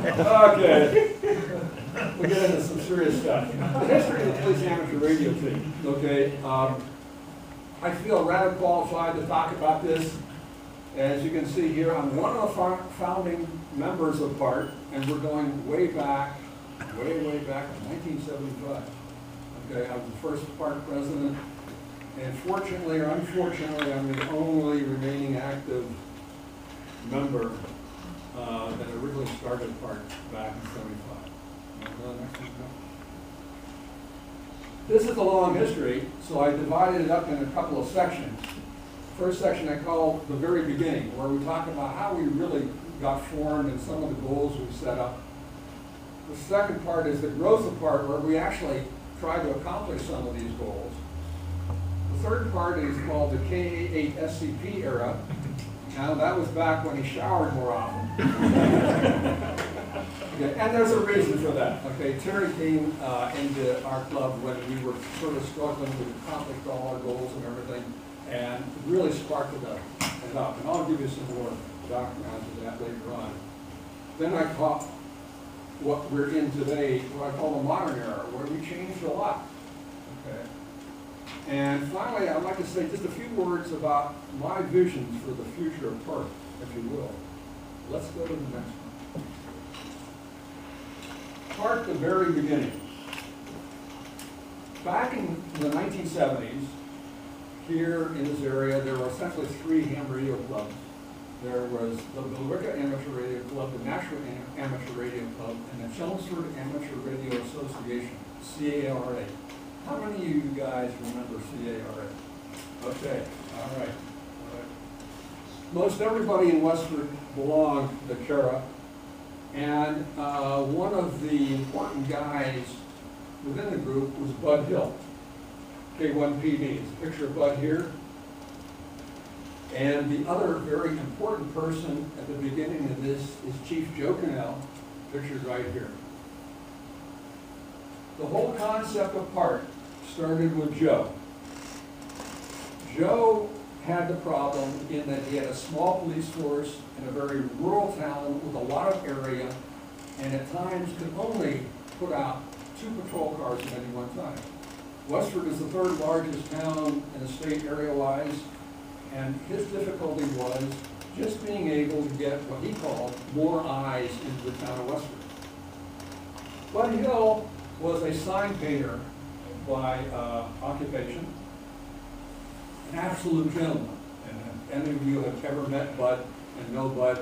Okay. We'll get into some serious stuff. The history of the police amateur radio team. Okay. I feel rather qualified to talk about this. As you can see here, I'm one of the founding members of PART, and we're going way back, way back in 1975. Okay, I was the first PART president, and fortunately or unfortunately, I'm the only remaining active member that originally started PART back in 75. This is a long history, so I divided it up in a couple of sections. First section I call the very beginning, where we talk about how we really got formed and some of the goals we set up. The second part is the growth of PART, where we actually try to accomplish some of these goals. The third part is called the K8 SCP era. Now that was back when he showered more often. Okay, and there's a reason for that. Okay, Terry came into our club when we were sort of struggling to accomplish all our goals and everything, and really sparked it up. And I'll give you some more background to that later on. Then I caught what we're in today, what I call the modern era, where we changed a lot. Okay. And finally, I'd like to say just a few words about my visions for the future of PART, if you will. Let's go to the next one. PART, the very beginning. Back in the 1970s, here in this area, there were essentially three ham radio clubs. There was the Budinger Amateur Radio Club, the National Amateur Radio Club, and the Chelmsford Amateur Radio Association, CARA. How many of you guys remember CARA? Okay, all right. Most everybody in Westford belonged to CARA, and one of the important guys within the group was Bud Hill, K1PD. It's a picture of Bud here. And the other very important person at the beginning of this is Chief Joe Cannell, pictured right here. The whole concept of PART started with Joe. Joe had the problem in that he had a small police force in a very rural town with a lot of area, and at times could only put out 2 patrol cars at any one time. Westford is the 3rd largest town in the state area-wise, and his difficulty was just being able to get what he called more eyes into the town of Westford. Bud Hill was a sign painter by occupation, an absolute gentleman. And if any of you have ever met Bud and know Bud,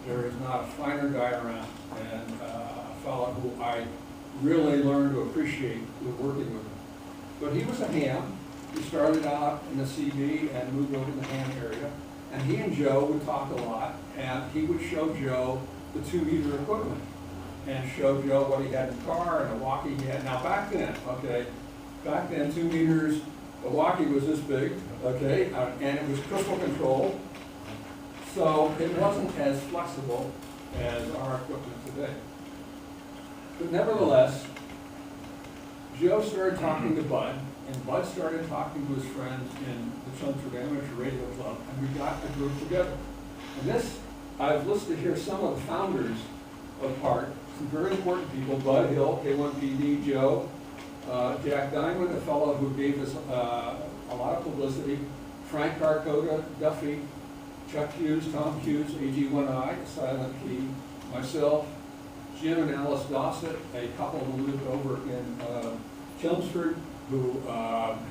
there is not a finer guy around, and a fellow who I really learned to appreciate with working with him. But he was a ham. He started out in the CB and moved over to the ham area. And he and Joe would talk a lot, and he would show Joe the 2-meter equipment and show Joe what he had in the car and a walkie he had. Now back then, 2 meters, the walkie was this big, okay, and it was crystal controlled. So it wasn't as flexible as our equipment today. But nevertheless, Joe started talking to Bud, and Bud started talking to his friends in the Chelmsford Amateur Radio Club, and we got a group together. And this, I've listed here some of the founders of PART, some very important people: Bud Hill, K1PD, Joe, Jack Diamond, a fellow who gave us a lot of publicity, Frank Carcota, Duffy, Chuck Hughes, Tom Hughes, AG1I, Silent Key, myself, Jim and Alice Dossett, a couple who lived over in Chelmsford, who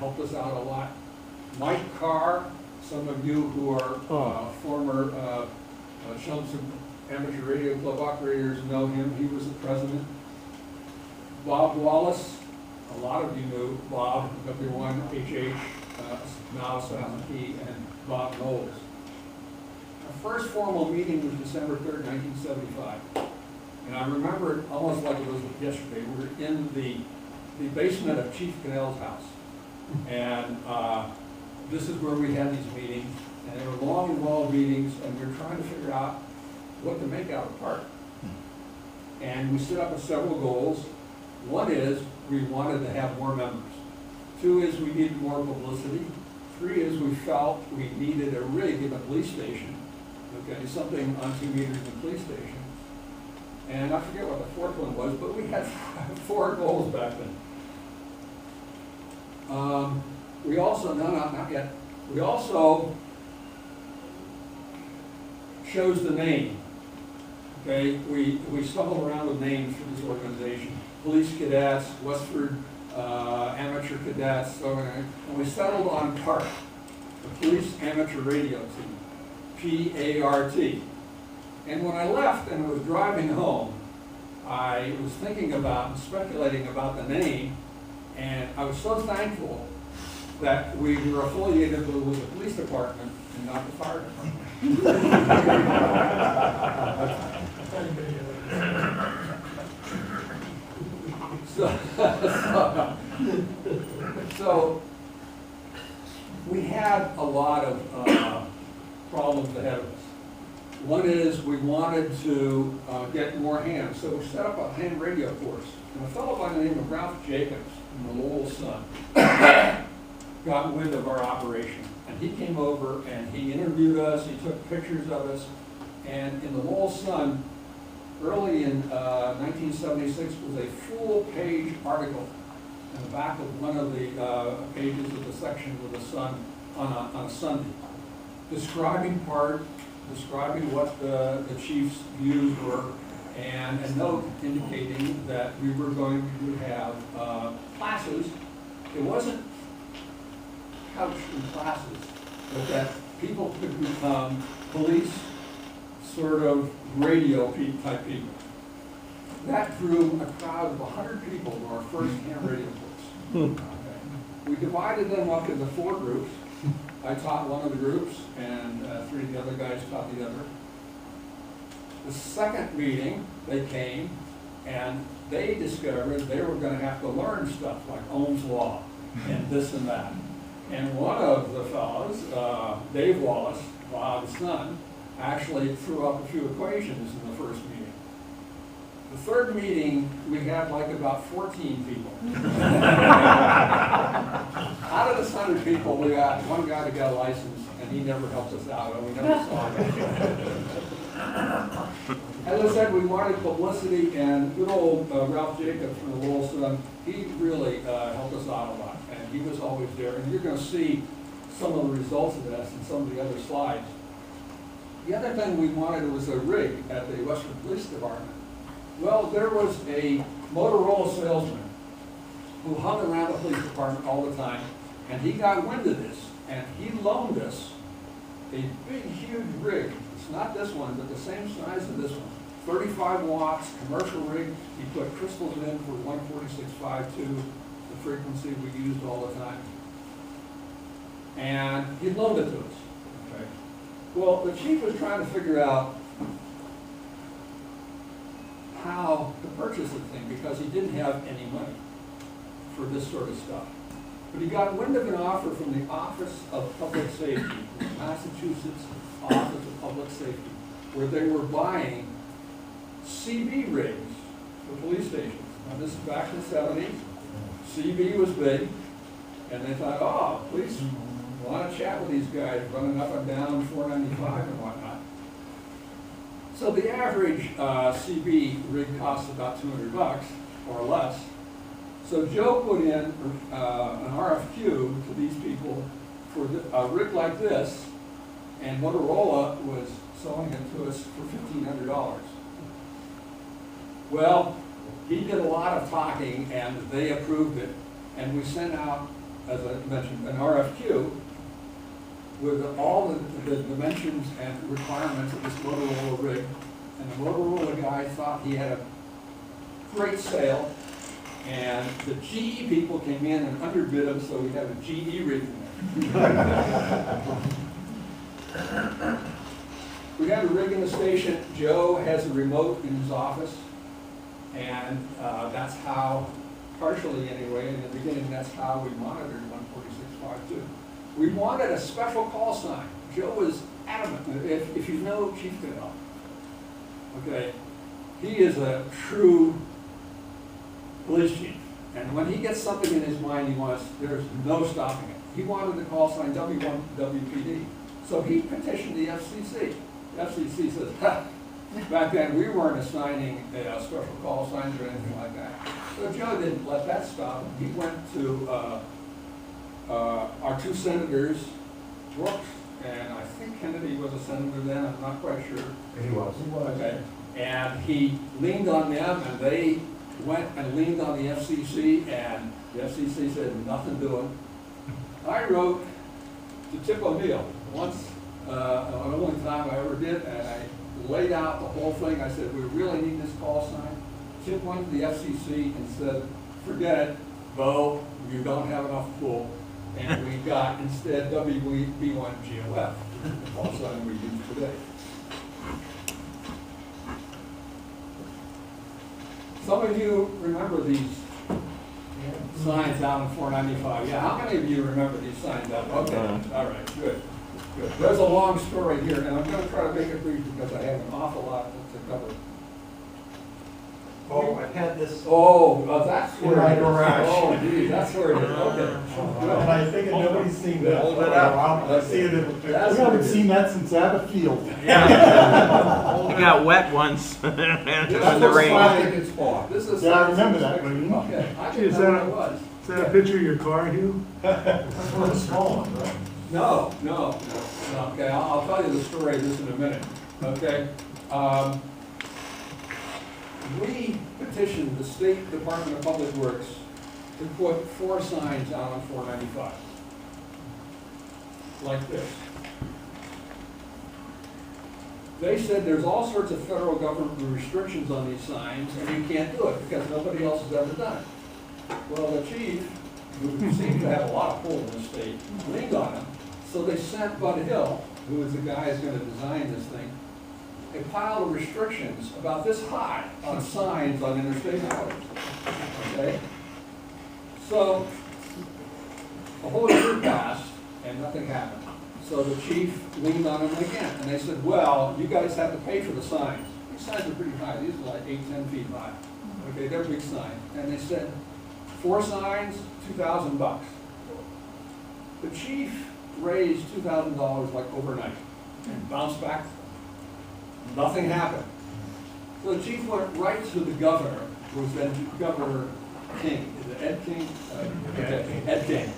helped us out a lot. Mike Carr, some of you who are former Chelmsford Amateur Radio Club operators know him. He was the president. Bob Wallace, a lot of you knew Bob, W1HH, now Silent Key, and Bob Knowles. Our first formal meeting was December 3rd, 1975. And I remember it almost like it was yesterday. We were in the basement of Chief Cannell's house. And this is where we had these meetings. And they were long, involved meetings, and we were trying to figure out what to make out of PART. And we set up several goals. One is we wanted to have more members. 2 is we needed more publicity. 3 is we felt we needed a police station. Okay, something on 2 meters in the police station. And I forget what the fourth one was, but we had 4 goals back then. We also, no, not yet. We also chose the name. Okay, we stumbled around with names for this organization. Police Cadets, Westford Amateur Cadets, and we settled on PART, the Police Amateur Radio Team, P-A-R-T. And when I left and was driving home, I was thinking about and speculating about the name, and I was so thankful that we were affiliated with the police department and not the fire department. So we had a lot of problems ahead of us. One is we wanted to get more hands, so we set up a ham radio course. And a fellow by the name of Ralph Jacobs from the Lowell Sun got wind of our operation. And he came over and he interviewed us, he took pictures of us, and in the Lowell Sun, early in 1976, was a full-page article in the back of one of the pages of the section of the Sun on a Sunday, describing PART, describing what the chief's views were, and a note indicating that we were going to have classes. It wasn't couched in classes, but that people could become police sort of radio type people. That drew a crowd of 100 people to our first ham radio course. Okay. We divided them up into 4 groups. I taught one of the groups, and 3 of the other guys taught the other. The second meeting, they came, and they discovered they were going to have to learn stuff like Ohm's Law and this and that. And one of the fellows, Dave Wallace, Bob's son, actually threw up a few equations in the first meeting. The third meeting, we had like about 14 people. Out of this 100 people, we got one guy that got a license, and he never helped us out, and we never saw him. As I said, we wanted publicity, and good old Ralph Jacobs from the Lowell Sun, he really helped us out a lot, and he was always there. And you're going to see some of the results of this in some of the other slides. The other thing we wanted was a rig at the Westford Police Department. Well, there was a Motorola salesman who hung around the police department all the time, and he got wind of this, and he loaned us a big, huge rig. It's not this one, but the same size as this one. 35 watts, commercial rig. He put crystals in for 146.52, the frequency we used all the time. And he loaned it to us. Okay. Well, the chief was trying to figure out how to purchase the thing because he didn't have any money for this sort of stuff. But he got wind of an offer from the Office of Public Safety, the Massachusetts Office of Public Safety, where they were buying CB rigs for police stations. Now this is back in the 70s. CB was big, and they thought, oh, police want to chat with these guys running up and down 495 and whatnot. So the average CB rig costs about $200 or less. So Joe put in an RFQ to these people for a rig like this, and Motorola was selling it to us for $1,500. Well, he did a lot of talking, and they approved it. And we sent out, as I mentioned, an RFQ with all the dimensions and requirements of this Motorola rig. And the Motorola guy thought he had a great sale. And the GE people came in and underbid him, so we have a GE rig in there. We had a rig in the station. Joe has a remote in his office. And that's how, partially anyway, in the beginning, that's how we monitored 146.52. We wanted a special call sign. Joe was adamant. If you know Chief Goodell, okay, he is a true police chief. And when he gets something in his mind he wants, there's no stopping it. He wanted the call sign W1WPD. So he petitioned the FCC. The FCC says, ha, back then, we weren't assigning special call signs or anything like that. So Joe didn't let that stop him. He went to our two senators, Brooks, and I think Kennedy was a senator then, I'm not quite sure. He was. Okay. And he leaned on them, and they went and leaned on the FCC, and the FCC said, nothing doing. I wrote to Tip O'Neill once, the only time I ever did, and I laid out the whole thing. I said, we really need this call sign. Tip went to the FCC and said, forget it, Bo, you don't have enough pull. And we got instead WB1GOF, the call sign we use today. Some of you remember these signs out on 495. Yeah, how many of you remember these signs out? Okay, all right, good. Good. There's a long story here, and I'm going to try to make it brief because I have an awful lot to cover. Oh, I had this. Oh, that's where in my it is. garage. Oh, geez, that's where it is. Okay. And I think nobody's seen that. Hold it But up. I see it in the picture. That's We haven't seen that since Abbott Field. Yeah. It got wet once This in the looks rain. like it's bought. This is. Yeah, I remember that, Green. Okay, I Is didn't know what it was. Is that a picture of your car, Hugh? That's one of the small ones, right? No. Okay, I'll tell you the story of this in a minute, okay? We petitioned the State Department of Public Works to put 4 signs out on 495. Like this. They said there's all sorts of federal government restrictions on these signs, and you can't do it because nobody else has ever done it. Well, the chief, who seemed to have a lot of pull in the state, leaned on him. So they sent Bud Hill, who is the guy who's going to design this thing, a pile of restrictions about this high on signs on interstate highways. Okay? So a whole year passed and nothing happened. So the chief leaned on him again, and they said, well, you guys have to pay for the signs. These signs are pretty high. These are like 8, 10 feet high. Okay, they're big signs. And they said, 4 signs, $2,000. The chief raised $2,000 like overnight and bounced back. Nothing happened. So the chief went right to the governor, who was then Governor King. Is it Ed King? Ed King.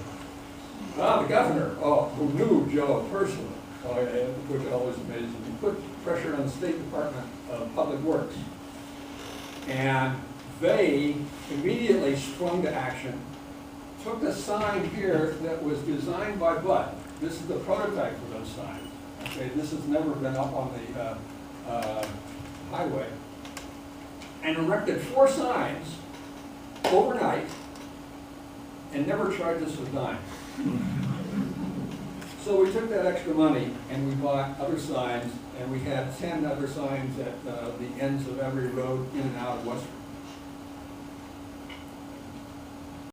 Well, the governor, who knew Joe personally, which always amazes me, put pressure on the State Department of Public Works. And they immediately sprung to action, took a sign here that was designed by Bud. This is the prototype for those signs. Okay, this has never been up on the highway. And erected 4 signs overnight and never charged us a dime. So we took that extra money and we bought other signs, and we had 10 other signs at the ends of every road in and out of Westford.